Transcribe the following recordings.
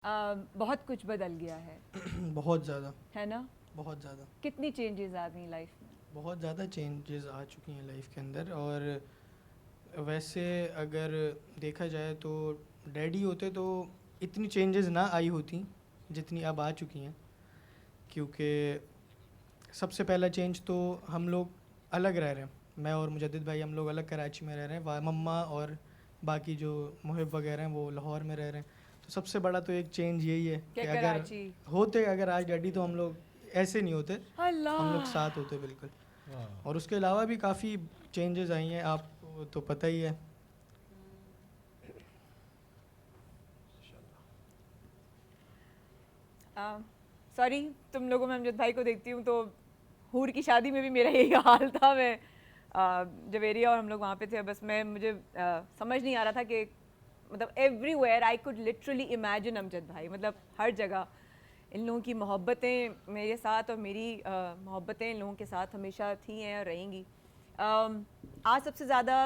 बहुत कुछ बदल गया है। बहुत ज़्यादा, है ना? बहुत ज़्यादा, कितनी चेंजेस आ गई लाइफ में? बहुत ज़्यादा चेंजेस आ चुकी हैं लाइफ के अंदर। और वैसे अगर देखा जाए तो डैडी होते तो इतनी चेंजेस ना आई होती जितनी अब आ चुकी हैं। क्योंकि सबसे पहला चेंज तो हम लोग अलग रह रहे हैं। मैं और मुजद्दिद भाई हम लोग अलग कराची में रह रहे हैं। मम्मा और बाकी जो मुहिब वगैरह हैं वो लाहौर में रह रहे हैं। तो सबसे बड़ा तो एक चेंज यही है कि अगर आज डैडी तो हम लोग ऐसे नहीं होते, हम लोग अल्लाह। साथ होते बिल्कुल। और उसके अलावा भी काफ़ी चेंजेस आई हैं, आप तो पता ही है। सॉरी, तुम लोगों में अमजद भाई को देखती हूँ तो हूर की शादी में भी मेरा यही हाल था। मैं जवेरिया और हम लोग वहाँ पे थे। बस मुझे समझ नहीं आ रहा था कि मतलब everywhere I could literally imagine Amjad भाई, मतलब हर जगह इन लोगों की मोहब्बतें मेरे साथ और मेरी मोहब्बतें इन लोगों के साथ हमेशा थी हैं और रहेंगी। आज सबसे ज़्यादा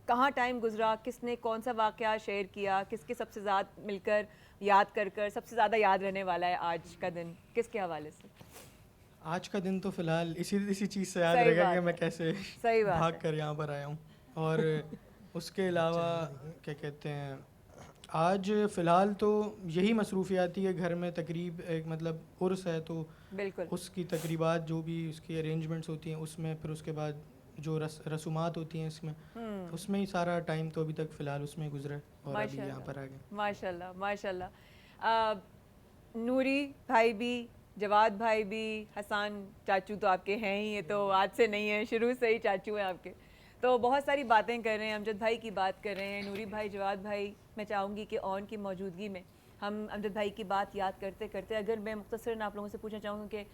कहाँ टाइम गुजरा, किसने कौन सा वाक़या शेयर किया, किसके सबसे ज़्यादा मिलकर याद कर सबसे ज़्यादा याद रहने वाला है आज का दिन, किसके हवाले से? आज का दिन तो फ़िलहाल इसी चीज़ से याद सही रहेगा कि बात मैं है, कैसे सही बात भाग है। कर यहाँ पर आया हूँ। और उसके अलावा क्या कहते हैं, आज फ़िलहाल तो यही मसरूफियात थी कि घर में तकरीब एक मतलब उर्स है तो बिल्कुल। उसकी तकरीबात जो भी उसकी अरेंजमेंट्स होती हैं उसमें, फिर उसके बाद जो रसूमात होती हैं इसमें, तो उसमें ही सारा टाइम तो अभी तक फ़िलहाल उसमें गुजरा है और अभी यहाँ पर आ गए। माशाल्लाह माशाल्लाह। नूरी भाई भी, जवाद भाई भी, हसन चाचू तो आपके हैं ही, ये तो आज से नहीं है, शुरू से ही चाचू हैं आपके। तो बहुत सारी बातें कर रहे हैं, अमजद भाई की बात कर रहे हैं, नूरी भाई, जवाद भाई। मैं चाहूँगी कि ऑन की मौजूदगी में हम अमजद भाई की बात याद करते करते अगर मैं मुख्तसरन आप लोगों से पूछना चाहूँ कि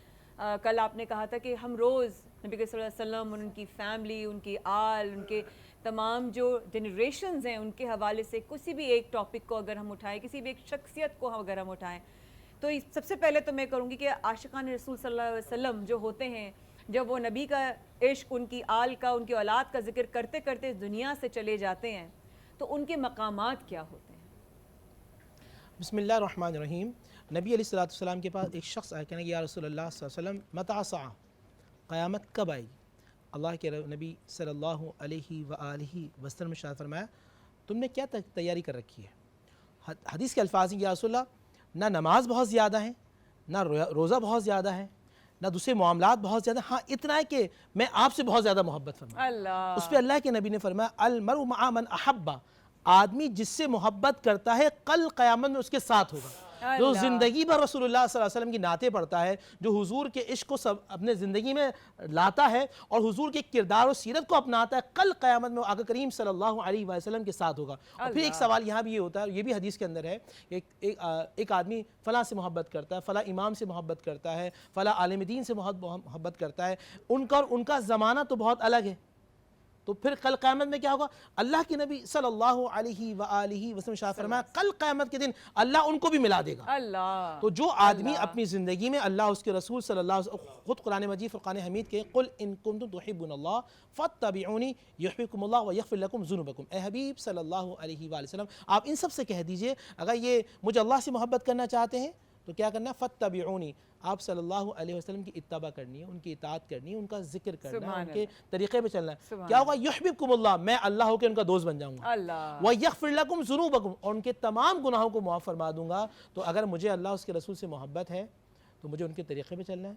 कल आपने कहा था कि हम रोज़ नबी सल्लल्लाहु अलैहि वसल्लम, उनकी फ़ैमिली, उनकी आल, उनके तमाम जो जनरेशन्स हैं उनके हवाले से किसी भी एक टॉपिक को अगर हम उठाएं, किसी भी एक शख्सियत को अगर हम उठाएं, तो सबसे पहले तो मैं करूँगी कि आशिकान रसूल सल्लल्लाहु अलैहि वसल्लम जो होते हैं, जब वो नबी का इश्क, उनकी आल का, उनकी औलाद का जिक्र करते करते दुनिया से चले जाते हैं तो उनके मकामात क्या होते हैं? बिस्मिल्लाहिर्रहमानिर्रहीम। नबी अलैहिस्सलाम के पास एक शख्स आया, कहने या रसूलल्लाह सल्लल्लाहु अलैहि वसल्लम मता सआ, क़यामत कब आएगी? अल्लाह के नबी सल्लल्लाहु अलैहि वसल्लम ने इरशाद फरमाया, तुमने क्या तैयारी कर रखी है? हदीस के अल्फाज हैं, या रसूलल्लाह, ना नमाज बहुत ज़्यादा है, ना रोज़ा बहुत ज़्यादा है, ना दूसरे मामलात बहुत ज़्यादा, हाँ इतना है कि मैं आपसे बहुत ज़्यादा मोहब्बत फरमाया। अल्लाह। उस पर अल्लाह के नबी ने फरमाया, अल मरउ मआ मन अहब्बा, आदमी जिससे मोहब्बत करता है कल क़यामत में उसके साथ होगा। जो ज़िंदगी भर रसूलुल्लाह सल्लल्लाहु अलैहि वसल्लम की नाते पढ़ता है, जो हुजूर के इश्क को सब अपने ज़िंदगी में लाता है और हुजूर के किरदार और सीरत को अपनाता है, कल क़यामत में आका करीम सल्लल्लाहु अलैहि वसल्लम के साथ होगा। और फिर एक सवाल यहाँ भी ये होता है, ये भी हदीस के अंदर है, एक आदमी फ़लाँ से मोहब्बत करता है, फ़लाँ इमाम से मोहब्बत करता है, फ़लाँ आलिम दीन से मोहब्बत करता है, उनका और उनका ज़माना तो बहुत अलग है, तो फिर कल क़यामत में क्या होगा? अल्लाह के नबी सल्लल्लाहु अलैहि वसल्लम शाह फरमाया, कल क़यामत के दिन अल्लाह उनको भी मिला देगा। अल्लाह। तो जो आदमी अपनी ज़िंदगी में अल्लाह, उसके रसूल सल्लल्लाहु अलैहि वसल्लम, खुद कुरान मजीद फ़ुरक़ान हमीद के कुल इन कुन्तुम तुहिब्बुनल्लाह फत्तबिऊनी युहिब्बुकुमुल्लाह व यग़फ़िर लकुम ज़ुनूबकुम, ए हबीब सल्लल्लाहु अलैहि वसल्लम, आप इन सब से कह दीजिए, अगर ये मुझे अल्लाह से मोहब्बत करना चाहते हैं तो क्या करना है? फत्तबिऊनी, आप सल्लल्लाहु अलैहि वसल्लम की इत्तबा करनी है, उनकी इताअत करनी है, उनका जिक्र करना है, उनके तरीक़े पे चलना है। क्या होगा? युहिब्बुकुमुल्लाह, मैं अल्लाह होकर उनका दोस्त बन जाऊँगा, व यग़फ़िर लकुम ज़ुनूबकुम, और उनके तमाम गुनाहों को माफ़ फरमा दूँगा। तो अगर मुझे अल्लाह उसके रसूल से मोहब्बत है तो मुझे उनके तरीक़े पे चलना है,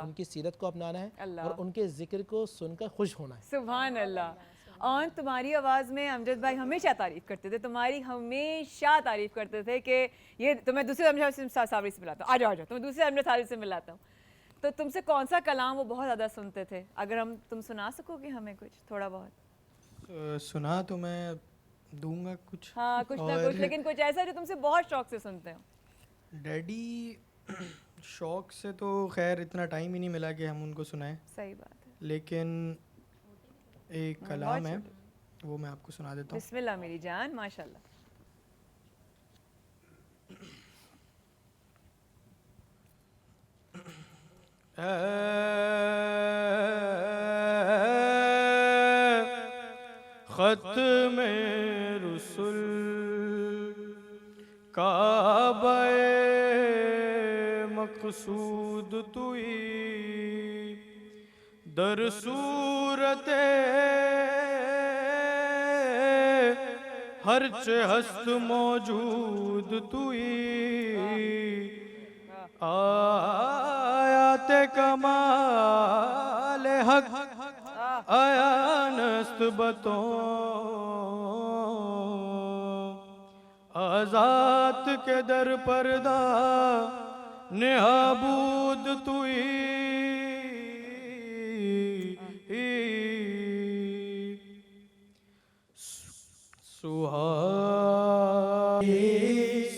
उनकी सीरत को अपनाना है और उनके जिक्र को सुनकर खुश होना है। सुभान अल्लाह। और तुम्हारी आवाज़ में अमजद भाई हमेशा तारीफ़ करते थे, तुम्हारी हमेशा तारीफ़ करते थे कि ये तो मैं दूसरे अमजद सावरी से मिलाता हूँ, आ जाओ तुम्हें दूसरे अमजद सावरी से मिलाता हूँ। तो तुमसे कौन सा कलाम वो बहुत ज़्यादा सुनते थे? अगर तुम सुना सकोगे हमें कुछ थोड़ा बहुत? सुना तो मैं दूंगा कुछ। हाँ, कुछ ना कुछ, लेकिन कुछ ऐसा जो तुमसे बहुत शौक से सुनते हो। डैडी शौक से तो खैर इतना टाइम ही नहीं मिला कि हम उनको सुनाएं। सही बात है। लेकिन एक कलाम है, वो मैं आपको सुना देता हूँ। बिस्मिल्लाह मेरी जान, माशाल्लाह। ख़त्म रुसुल काबा मकसूद तुई दर सूरते हर च हस्त मौजूद तुई आयात कमाल हक आया नस्त बतों आजात के दर पर्दा नेहाबूद तुई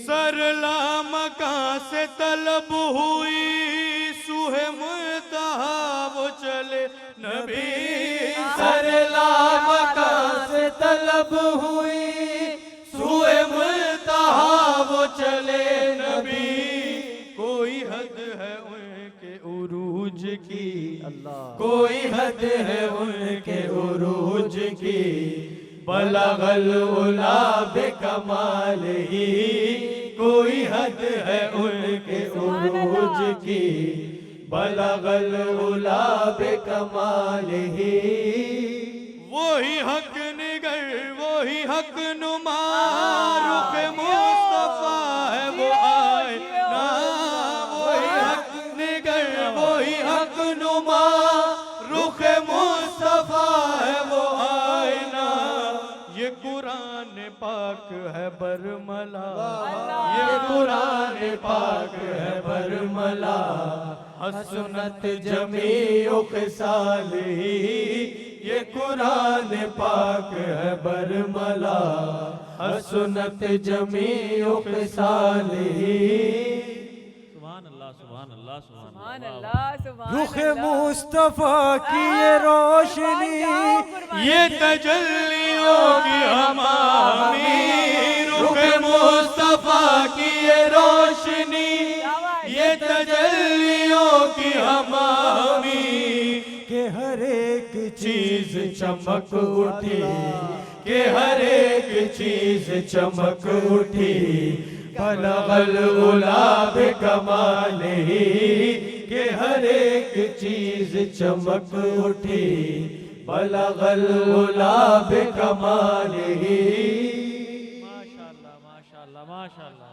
सरला मकां से तलब हुई सुहे मुतहा वो चले नबी सरला मकां से तलब हुई सुहे मुतहा वो चले नबी कोई हद है उनके उरूज की कोई हद है उनके उरूज की बलगल उला बेकमाल ही कोई हद है उनके उरूज की बलगल उला बेकमाल ही वही हक निगर वही हक नुमा रुख मुस्तफा है वो आए ना वही हक निगर वही हक नुमा रुख मुस्तफा है वो आए ना ये कुरान पाक है बरमला ये कुरान पाक है बरमला हसनत जमीओ के साली ये कुरान पाक है बरमला हसनत जमीओ के साली सुभान अल्लाह सुभान अल्लाह सुभान सुभान अल्लाह सुभान रुख अल्लाह। मुस्तफा की ये रोशनी ये तजल्लियों की हमामी रुख मुस्तफा की ये रोशनी ये तजल्लियों की हमामी के हर एक चीज चमक उठी के हर एक चीज चमक उठी बलगल उला बेकमाल ही के हर एक चीज चमक उठी बलगल उला बेकमाल ही माशाअल्लाह माशाअल्लाह माशाअल्लाह